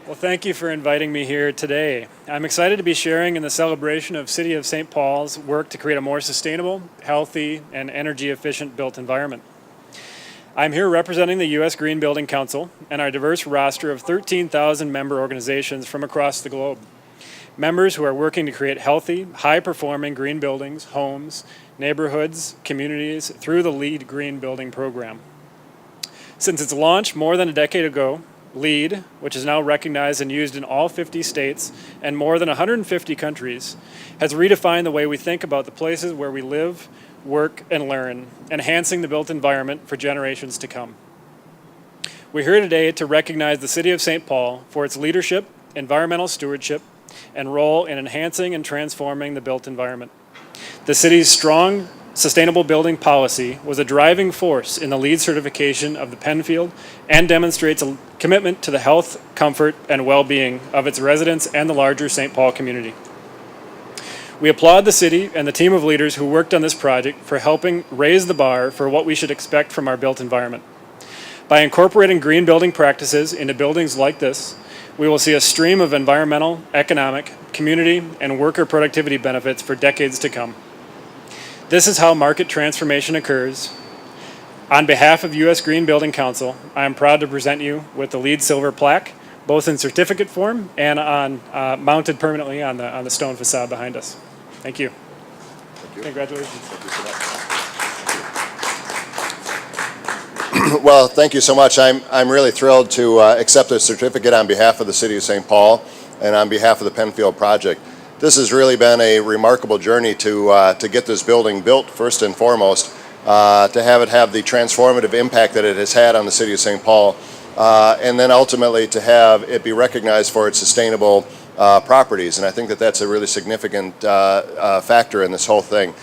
Well, thank you for inviting me here today. I'm excited to be sharing in the celebration of City of St. Paul's work to create a more sustainable, healthy, and energy-efficient built environment. I'm here representing the U.S. Green Building Council and our diverse roster of 13,000 member organizations from across the globe. Members who are working to create healthy, high-performing green buildings, homes, neighborhoods, communities through the LEED Green Building Program. Since its launch more than a decade ago, LEED, which is now recognized and used in all 50 states and more than 150 countries, has redefined the way we think about the places where we live, work, and learn, enhancing the built environment for generations to come. We're here today to recognize the City of St. Paul for its leadership, environmental stewardship, and role in enhancing and transforming the built environment. The city's strong, sustainable building policy was a driving force in the LEED certification of the Penfield and demonstrates a commitment to the health, comfort, and well-being of its residents and the larger St. Paul community. We applaud the city and the team of leaders who worked on this project for helping raise the bar for what we should expect from our built environment. By incorporating green building practices into buildings like this, we will see a stream of environmental, economic, community, and worker productivity benefits for decades to come. This is how market transformation occurs. On behalf of U.S. Green Building Council, I am proud to present you with the LEED Silver plaque, both in certificate form and mounted permanently on the stone facade behind us. Thank you. Thank you. Congratulations. Thank you for that. Well, thank you so much. I'm really thrilled to accept this certificate on behalf of the City of St. Paul and on behalf of the Penfield project. This has really been a remarkable journey to get this building built, first and foremost, to have it have the transformative impact that it has had on the City of St. Paul, and then ultimately to have it be recognized for its sustainable properties. And I think that that's a really significant factor in this whole thing.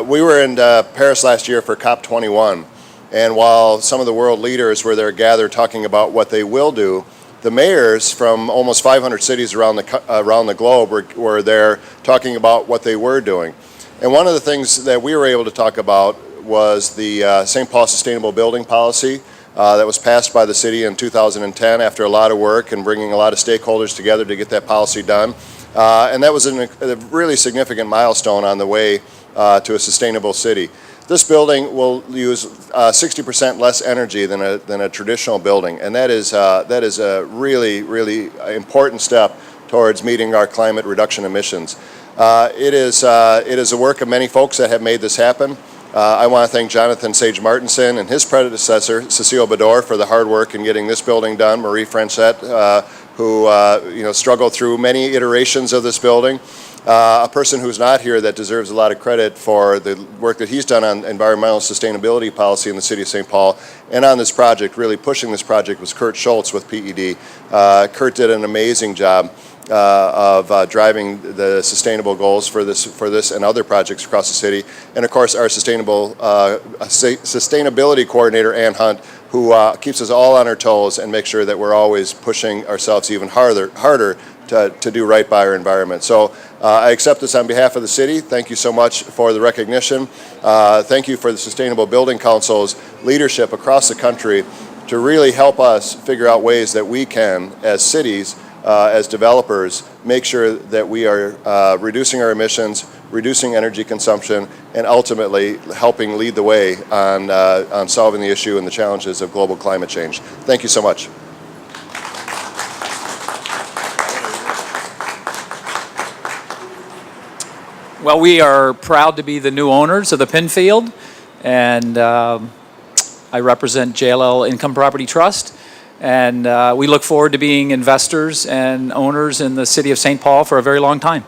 We were in Paris last year for COP21, and while some of the world leaders were there gathered talking about what they will do, the mayors from almost 500 cities around the globe were there talking about what they were doing. And one of the things that we were able to talk about was the St. Paul Sustainable Building Policy that was passed by the city in 2010 after a lot of work and bringing a lot of stakeholders together to get that policy done. And that was a really significant milestone on the way to a sustainable city. This building will use 60% less energy than a traditional building, and that is a really, really important step towards meeting our climate reduction emissions. It is the work of many folks that have made this happen. I want to thank Jonathan Sage Martinson and his predecessor, Cecile Bador, for the hard work in getting this building done. Marie Franchette, who struggled through many iterations of this building. A person who's not here that deserves a lot of credit for the work that he's done on environmental sustainability policy in the City of St. Paul and on this project, really pushing this project, was Kurt Schultz with PED. Kurt did an amazing job of driving the sustainable goals for this and other projects across the city. And of course our sustainability coordinator, Ann Hunt, who keeps us all on our toes and makes sure that we're always pushing ourselves even harder to do right by our environment. So I accept this on behalf of the city. Thank you so much for the recognition. Thank you for the Sustainable Building Council's leadership across the country to really help us figure out ways that we can, as cities, as developers, make sure that we are reducing our emissions, reducing energy consumption, and ultimately helping lead the way on solving the issue and the challenges of global climate change. Thank you so much. Well, we are proud to be the new owners of the Penfield, and I represent JLL Income Property Trust, and we look forward to being investors and owners in the City of St. Paul for a very long time.